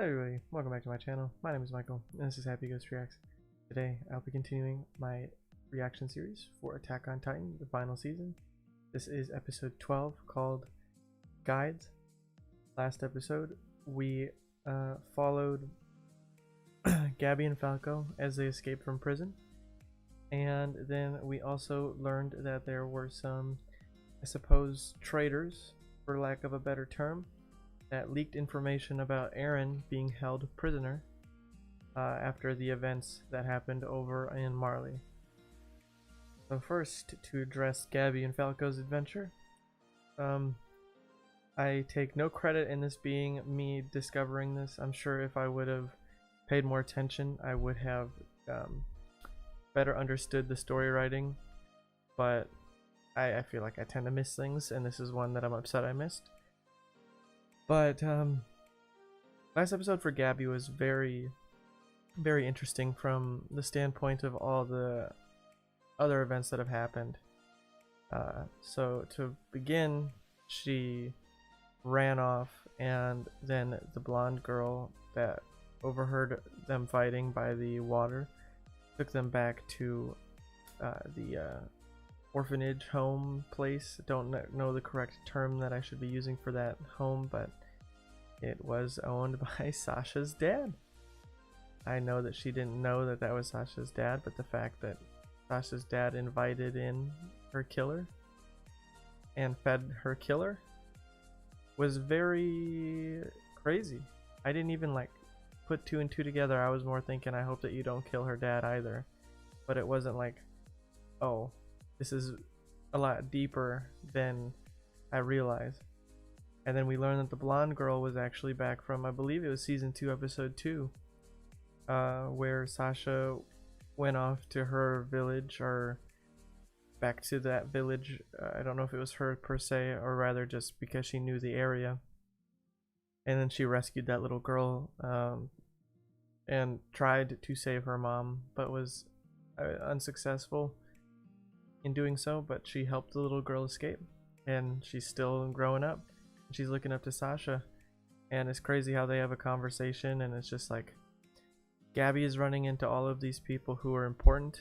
Hey everybody, welcome back to my channel. My name is Michael, and this is Happy Ghost Reacts. Today, I'll be continuing my reaction series for Attack on Titan, the final season. This is episode 12, called Guides. Last episode, we followed Gabby and Falco as they escaped from prison. And then we also learned that there were some, I suppose, traitors, for lack of a better term, that leaked information about Eren being held prisoner after the events that happened over in Marley. So first, to address Gabby and Falco's adventure, I take no credit in this being me discovering this. I'm sure if I would have paid more attention, I would have better understood the story writing, but I feel like I tend to miss things, and this is one that I'm upset I missed. But last episode for Gabby was very, very interesting from the standpoint of all the other events that have happened. So to begin, she ran off, and then the blonde girl that overheard them fighting by the water took them back to the orphanage home place. Don't know the correct term that I should be using for that home, but it was owned by Sasha's dad. I know that she didn't know that that was Sasha's dad, but the fact that Sasha's dad invited in her killer and fed her killer was very crazy. I didn't even like put two and two together. I was more thinking, I hope that you don't kill her dad either. But it wasn't like, oh, this is a lot deeper than I realized. And then we learned that the blonde girl was actually back from, I believe it was season 2, episode 2, where Sasha went off to her village, or back to that village. I don't know if it was her per se, or rather just because she knew the area. And then she rescued that little girl and tried to save her mom, but was unsuccessful in doing so. But she helped the little girl escape, and she's still growing up. She's looking up to Sasha, and it's crazy how they have a conversation, and it's just like Gabby is running into all of these people who are important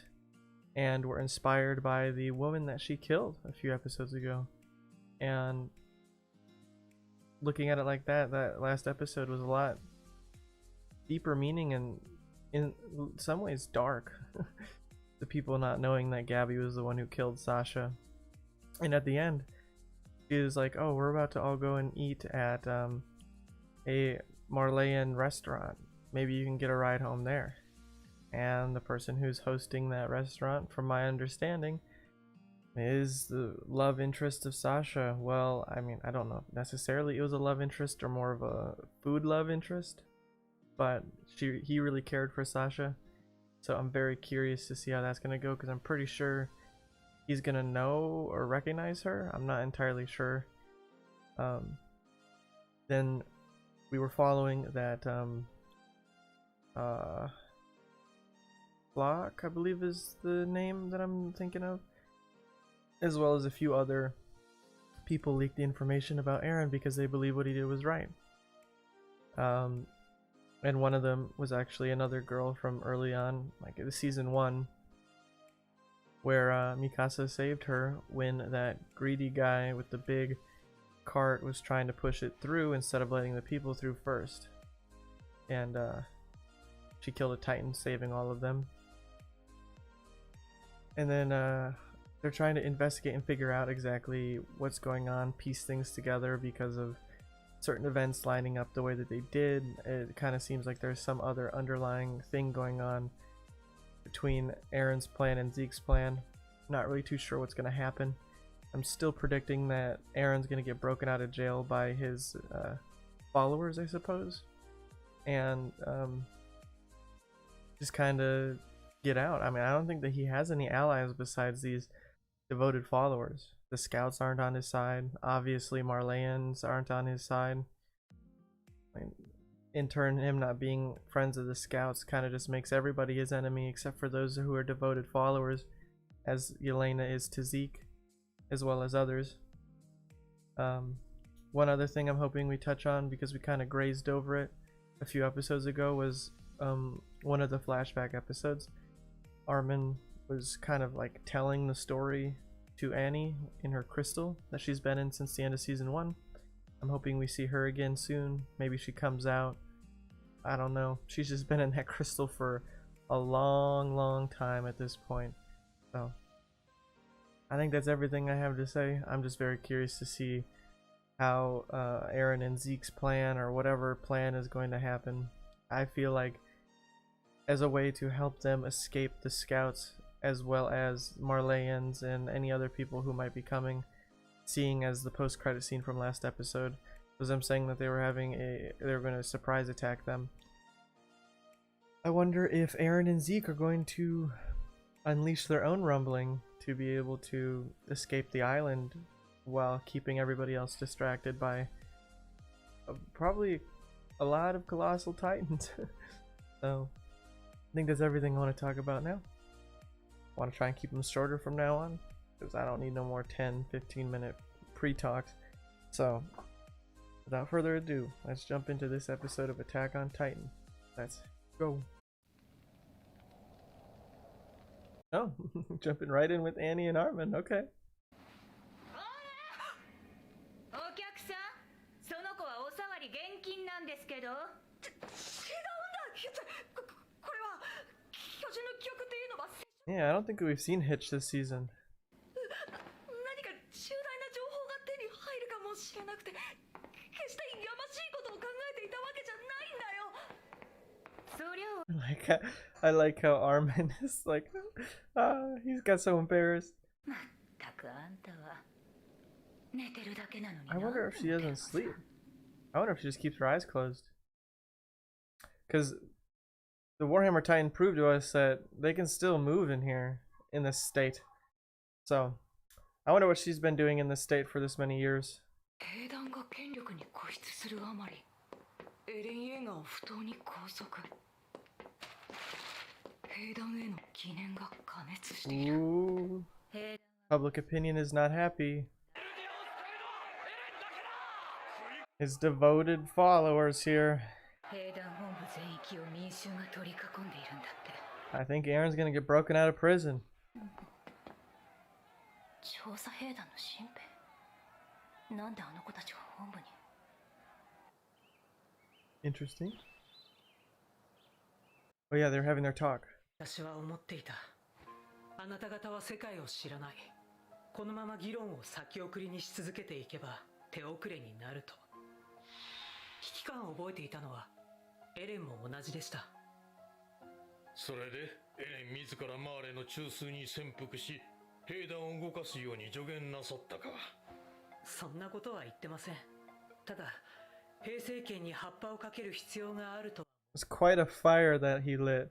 and were inspired by the woman that she killed a few episodes ago. And looking at it like that, that last episode was a lot deeper meaning and in some ways dark. The people not knowing that Gabby was the one who killed Sasha. And at the end, she was like, oh, we're about to all go and eat at a Marleyan restaurant. Maybe you can get a ride home there. And the person who's hosting that restaurant, from my understanding, is the love interest of Sasha. Well, I mean, I don't know if necessarily it was a love interest or more of a food love interest, but he really cared for Sasha. So I'm very curious to see how that's going to go, because I'm pretty sure he's gonna know or recognize her. I'm not entirely sure. Then we were following that Flock, I believe is the name that I'm thinking of, as well as a few other people leaked the information about Eren because they believe what he did was right. And one of them was actually another girl from early on, like the season 1, where Mikasa saved her when that greedy guy with the big cart was trying to push it through instead of letting the people through first. And she killed a Titan, saving all of them. And then they're trying to investigate and figure out exactly what's going on, piece things together because of certain events lining up the way that they did. It kind of seems like there's some other underlying thing going on between Eren's plan and Zeke's plan. Not really too sure what's going to happen. I'm still predicting that Eren's going to get broken out of jail by his followers, I suppose, and just kind of get out. I mean, I don't think that he has any allies besides these devoted followers. The scouts aren't on his side. Obviously, Marleyans aren't on his side. I mean, in turn, him not being friends of the scouts kind of just makes everybody his enemy, except for those who are devoted followers, as Yelena is to Zeke, as well as others. One other thing I'm hoping we touch on, because we kind of grazed over it, a few episodes ago was one of the flashback episodes. Armin was kind of like telling the story to Annie in her crystal that she's been in since the end of season 1. I'm hoping we see her again soon. Maybe she comes out. I don't know. She's just been in that crystal for a long time at this point. So I think that's everything I have to say. I'm just very curious to see how Eren and Zeke's plan, or whatever plan is going to happen. I feel like as a way to help them escape the scouts, as well as Marleyans and any other people who might be coming, seeing as the post-credit scene from last episode was them saying that they were going to surprise attack them. I wonder if Eren and Zeke are going to unleash their own rumbling to be able to escape the island while keeping everybody else distracted by probably a lot of colossal titans. So I think that's everything I want to talk about now. I want to try and keep them shorter from now on, because I don't need no more 10-15 minute pre-talks. So without further ado, let's jump into this episode of Attack on Titan. Let's go. Oh, jumping right in with Annie and Armin. Okay. Yeah, I don't think we've seen Hitch this season. I like how Armin is like, he's got so embarrassed. I wonder if she doesn't sleep. I wonder if she just keeps her eyes closed. Because the Warhammer Titan proved to us that they can still move in here, in this state. So, I wonder what she's been doing in this state for this many years. Ooh. Public opinion is not happy. His devoted followers here. I think Eren's gonna get broken out of prison. Interesting. Oh yeah, they're having their talk. It's quite a fire that he lit.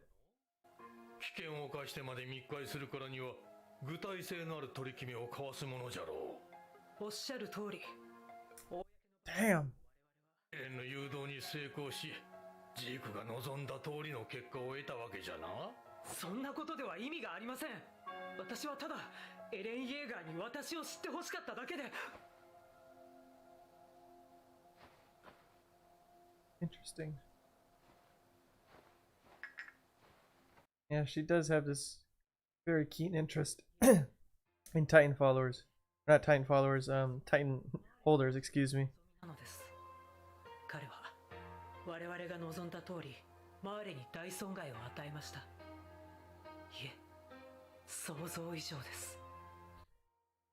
Damn. Interesting. Yeah, she does have this very keen interest in Titan followers. Not Titan followers, Titan holders, excuse me.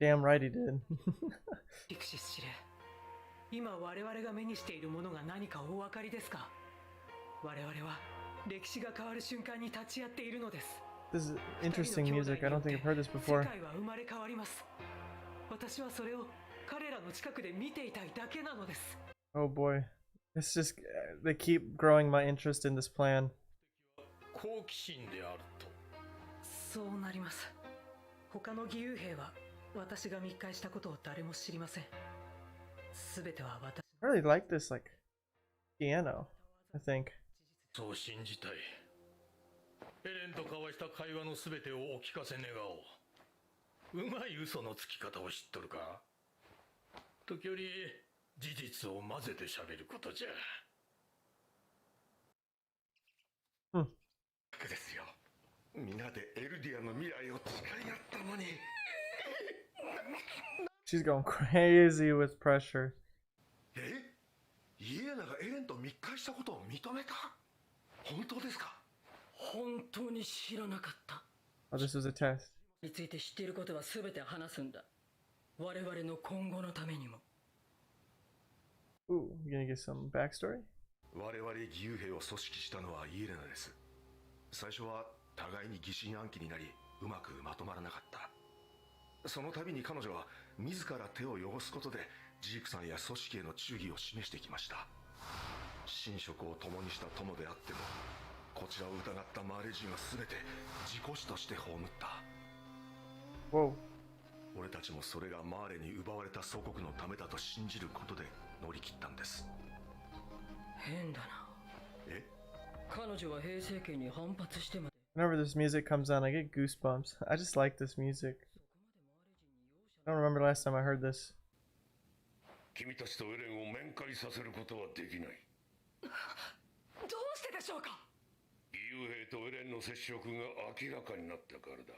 Damn right he did. This is interesting music. I don't think I've heard this before. Oh boy. It's just, they keep growing my interest in this plan. I really like this, like, piano, I think. クですよ。皆でエルディアの未来を誓い合ったのに。She's going crazy with pressure. イエナがエレンと密会したことを認めた？本当ですか？本当に知らなかった。Oh, this was a test. について知っていることは全て話すんだ。我々の今後のためにも。Ooh, you gonna get some backstory? 我々義勇兵を組織したのはイエレナです。最初は互いに疑心暗鬼になり、うまくまとまらなかった。その度に彼女は自ら手を汚すことでジークさんや組織への忠義を示してきました。寝食を共にした友であっても、こちらを疑ったマーレ人は全て自己死として葬った。Whoa. 俺たちもそれがマーレに奪われた祖国のためだと信じることで乗り切ったんです。変だな。彼女は平成権に反発してまで。Whenever this music comes on, I get goosebumps. I just like this music. I don't remember last time I heard this. 君たちとエレンを面会させることはできない。どうしてでしょうか？義勇兵とエレンの接触が明らかになったからだ。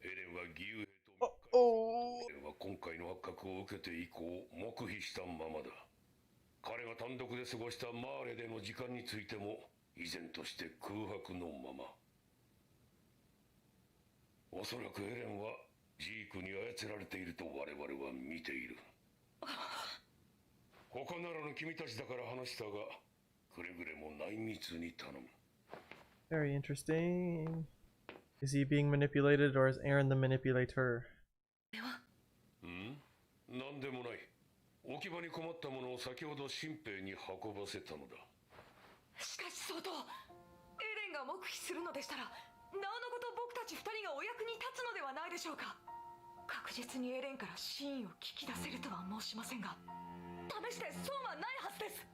エレンは義勇兵とエレンは今回の発覚を受けて以降黙秘したままだ。彼が単独で過ごしたマーレでの時間についても依然として空白のまま。おそらくエレンはジークに操られていると我々は見ている。他ならぬ君たちだから話したが、くれぐれも内密に頼む。Very interesting. Is he being manipulated or is Eren the manipulator? なんでもない。置き場に困ったものを先ほど新兵に運ばせたのだ。しかし相当、エレンが黙秘するのでしたら、なおのこと僕たち二人がお役に立つのではないでしょうか。確実にエレンから真意を聞き出せるとは申しませんが、試して損はないはずです。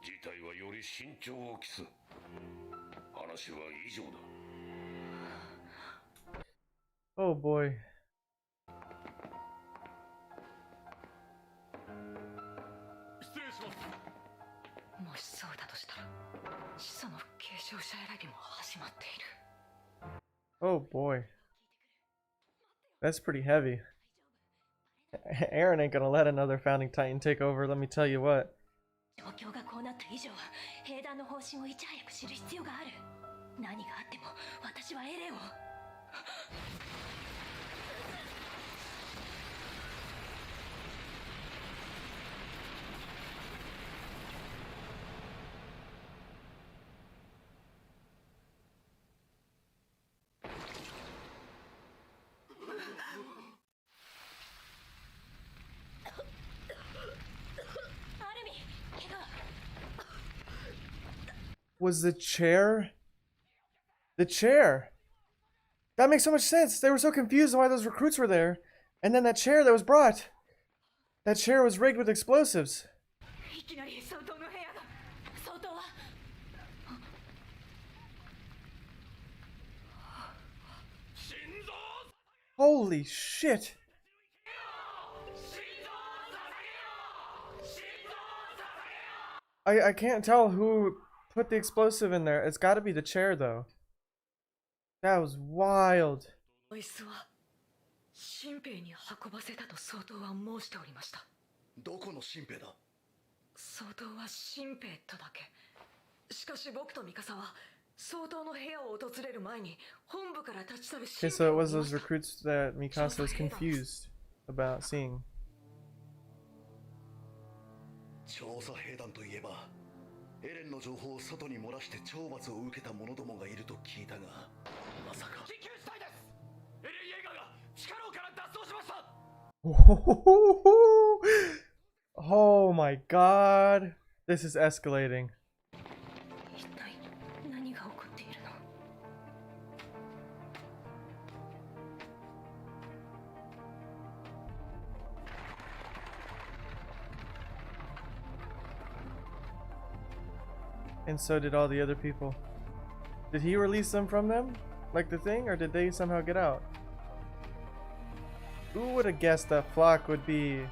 事態はより慎重を期す。話は以上だ。Oh boy. 失礼します。もしそうだとしたら、始祖の継承者選びも始まっている。Oh boy. That's pretty heavy. Eren ain't gonna let another founding titan take over, let me tell you what. 状況がこうなった以上は、兵団の方針をいち早く知る必要がある。何があっても、私はエレンを。Was the chair? The chair! That makes so much sense! They were so confused why those recruits were there. And then that chair that was brought! That chair was rigged with explosives. いきなり相当の部屋が。相当は。Holy shit! I can't tell who put the explosive in there. It's gotta be the chair though. That was wild. ボイスは新兵に運ばせたと相当は申しておりました。どこの新兵だ？相当は新兵とだけ。しかし僕とミカサは相当の部屋を訪れる前に本部から立ち去る Okay, 新 so 兵 it を was 見ま those した。 recruits that Mikasa was confused about seeing. 調査兵団といえば、エレンの情報を外に漏らして懲罰を受けた者どもがいると聞いたが、まさか。緊急事態です。エレンイェーガーが地下牢から脱走しました。Oh my god. This is escalating. 一体何が起こっているの？ And so did all the other people. Did he release them from them? Like the thing? Or did they somehow get out? Who would have guessed that Flock would be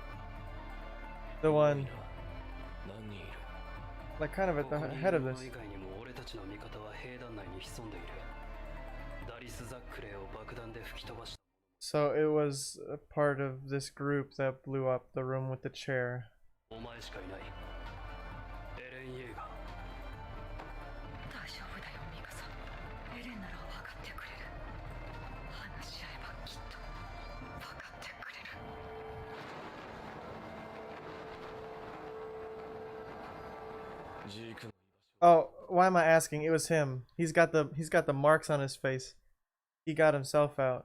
the one, like kind of at the head of this? たちの味方は兵団内に潜んでいる。ダリス・ザックレーを爆弾で吹き飛ばした。 So it was a part of this group that blew up the room with the chair. お前しかいない。エレン・イェーガー。大丈夫だよミカさん。エレンなら分かってくれる。話し合えばきっと分かってくれる。ジークの Oh, why am I asking? It was him. He's got the marks on his face. He got himself out.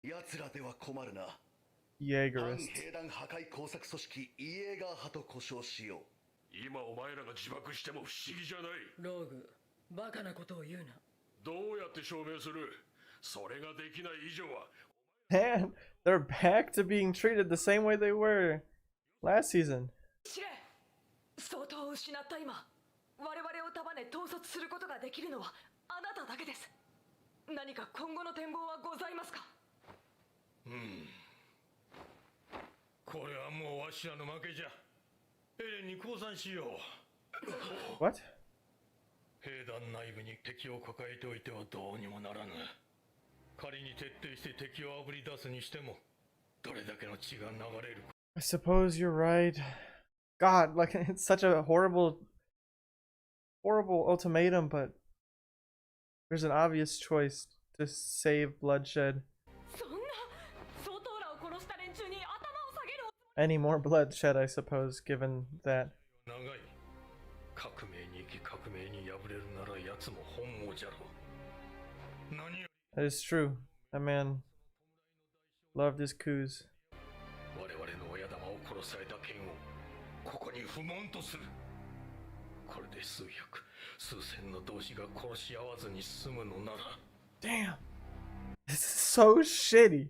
奴らでは困るな。反 Jaegerist. 兵団破壊工作組織イエーガー派と呼称しよう。今お前らが自爆しても不思議じゃない。ローグ、バカなことを言うな。どうやって証明する？それができない以上は。 And they're back to being treated the same way they were last season. 司令、相当失った今、我々を束ね統率することができるのはあなただけです。何か今後の展望はございますか？これはもうわしらの負けじゃ。エレンに降参しよう。 What? 兵団内部に敵を抱えておいてはどうにもならぬ。仮に徹底して敵をあぶり出すにしても、どれだけの血が流れるか。 I suppose you're right. God, like it's such a horrible ultimatum, but there's an obvious choice to save bloodshed. そんな相当らを殺した連中に頭を下げる。 Any more bloodshed, I suppose, given that. 長い。革命に生き革命に敗れるなら奴も本望じゃろう。何よ。 That is true. That man loved his coups. 我々の親玉を殺された剣をここに不問とする。これで数百数千の同志が殺し合わずに済むのなら。 Damn. This is so shitty.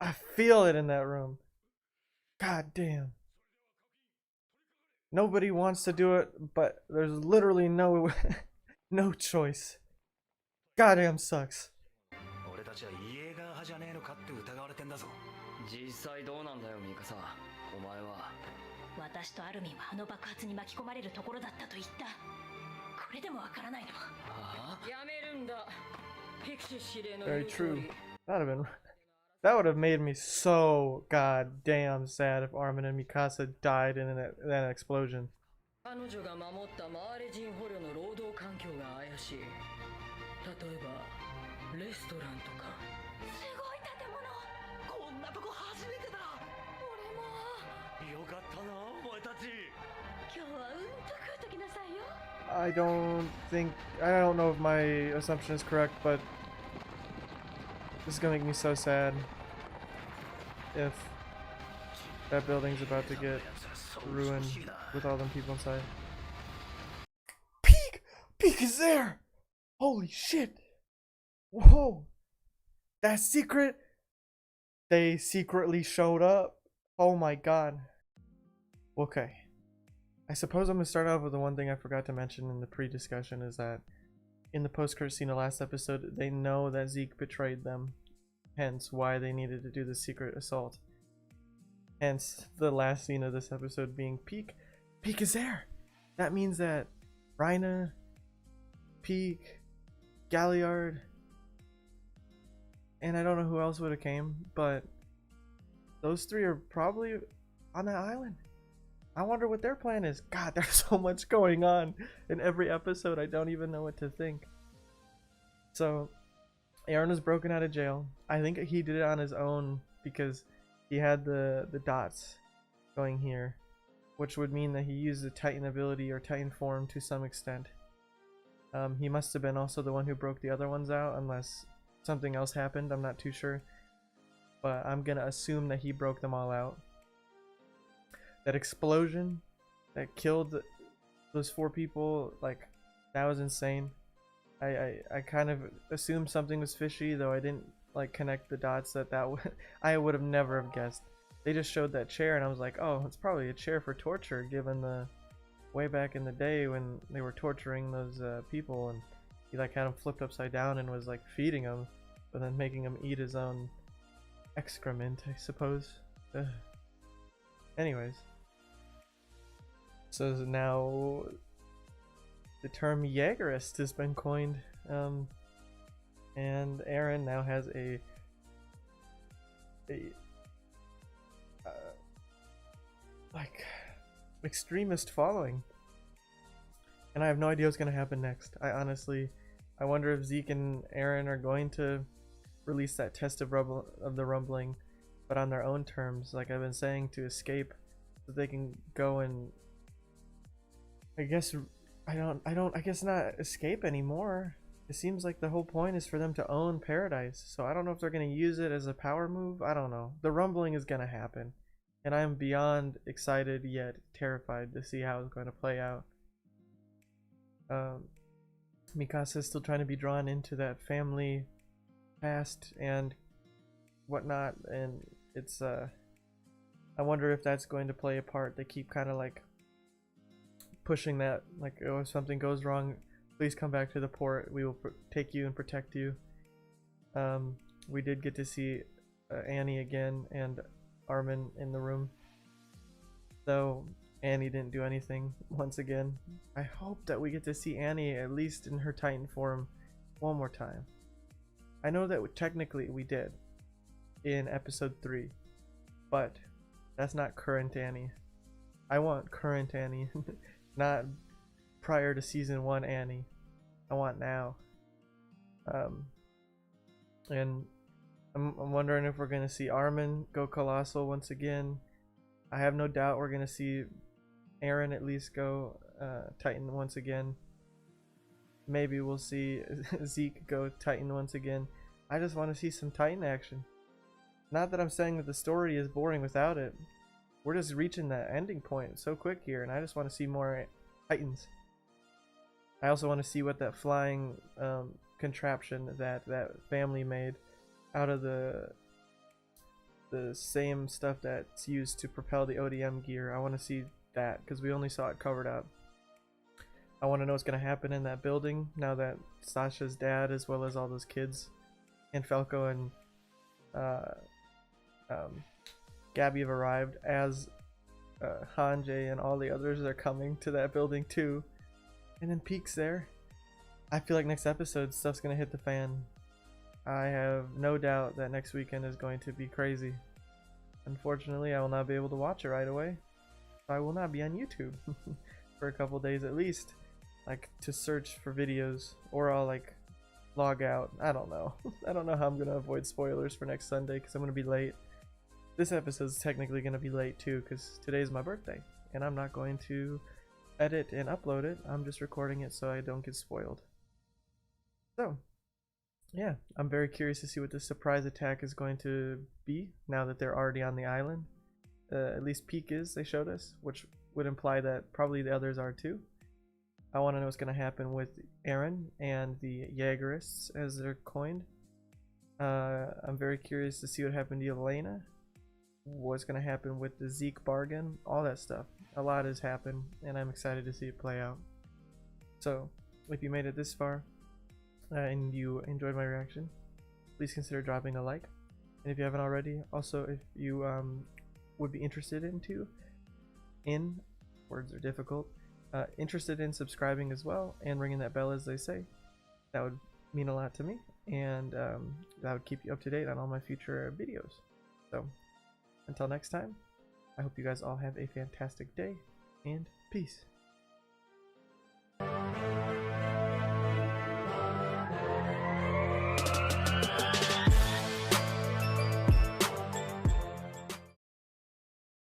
I feel it in that room. God damn. Nobody wants to do it, but there's literally no no choice. Goddamn sucks. 俺たちはイエーガー派じゃねえのかって疑われてんだぞ。実際どうなんだよミカサ。お前は。私とアルミンはあの爆発に巻き込まれるところだったと言った。これでもわからないの。やめるんだ。ピクシー司令の Very 言う通 true. り。 That would have made me so goddamn sad if Armin and Mikasa died in that explosion. 彼女が守ったマーレ人捕虜の労働環境が怪しい。例えばレストランとか。すごい建物。こんなとこ初めてだ。俺も。よかったなお前たち。今日はと食うときなさいよ。I don't know if my assumption is correct, but this is gonna make me so sad if that building's about to get ruined with all them people inside. Peak! Peak is there! Holy shit! Whoa! That secret? They secretly showed up? Oh my god. Okay. I suppose I'm gonna start off with the one thing I forgot to mention in the pre-discussion is that in the post-credit scene of last episode, they know that Zeke betrayed them. Hence why they needed to do the secret assault. Hence the last scene of this episode being Peak. Peak is there! That means that Rhina, Peak, Galliard, and I don't know who else would have came, but those three are probably on that island. I wonder what their plan is. God, there's so much going on in every episode. I don't even know what to think. So, Eren was broken out of jail. I think he did it on his own because he had the dots going here, which would mean that he used the Titan ability or Titan form to some extent. He must have been also the one who broke the other ones out, unless something else happened. I'm not too sure. But I'm gonna assume that he broke them all out. That explosion that killed those 4 people, like, that was insane. I kind of assumed something was fishy, though I didn't like connect the dots that I would have never have guessed. They just showed that chair and I was like, oh, it's probably a chair for torture, given the way back in the day when they were torturing those people, and he like had him flipped upside down and was like feeding him, but then making him eat his own excrement, I suppose. Ugh. Anyways, so now the term Jaegerist has been coined, and Eren now has a like extremist following, and I have no idea what's gonna happen next. I wonder if Zeke and Eren are going to release that test of the rumbling, but on their own terms, like I've been saying, to escape, so they can go and I guess not escape anymore. It seems like the whole point is for them to own paradise, so I don't know if they're gonna use it as a power move. I don't know. The rumbling is gonna happen, and I'm beyond excited yet terrified to see how it's going to play out. Mikasa is still trying to be drawn into that family past and whatnot, and it's I wonder if that's going to play a part. They keep kind of like pushing that, like, oh, if something goes wrong, please come back to the port, we will take you and protect you. We did get to see Annie again and Armin in the room, though Annie didn't do anything once again. I hope that we get to see Annie at least in her Titan form one more time. I know that technically we did in episode 3, but that's not current Annie. I want current Annie, not prior to season 1 Annie. I want now. And I'm wondering if we're gonna see Armin go colossal once again. I have no doubt we're gonna see Eren at least go Titan once again. Maybe we'll see Zeke go Titan once again. I just want to see some Titan action. Not that I'm saying that the story is boring without it. We're just reaching that ending point so quick here, and I just want to see more Titans. I also want to see what that flying contraption that family made out of the same stuff that's used to propel the ODM gear. I want to see that because we only saw it covered up. I want to know what's going to happen in that building now that Sasha's dad, as well as all those kids, and Falco and Gabby have arrived, as Hanjay and all the others are coming to that building too. And then Peak's there. I feel like next episode stuff's going to hit the fan. I have no doubt that next weekend is going to be crazy. Unfortunately, I will not be able to watch it right away. I will not be on YouTube for a couple days at least, like to search for videos, or I'll like log out. I don't know. I don't know how I'm gonna avoid spoilers for next Sunday because I'm gonna be late. This episode's technically gonna be late too because today's my birthday and I'm not going to edit and upload it. I'm just recording it so I don't get spoiled. So yeah, I'm very curious to see what the surprise attack is going to be now that they're already on the island. At least Peak is, they showed us, which would imply that probably the others are too. I want to know what's going to happen with Eren and the Jaegerists, as they're coined. I'm very curious to see what happened to Elena, what's going to happen with the Zeke bargain, all that stuff. A lot has happened, and I'm excited to see it play out. So, if you made it this far, and you enjoyed my reaction, please consider dropping a like. And if you haven't already, also if you would be interested in words are difficult, interested in subscribing as well and ringing that bell, as they say, that would mean a lot to me, and that would keep you up to date on all my future videos. So until next time, I hope you guys all have a fantastic day, and peace.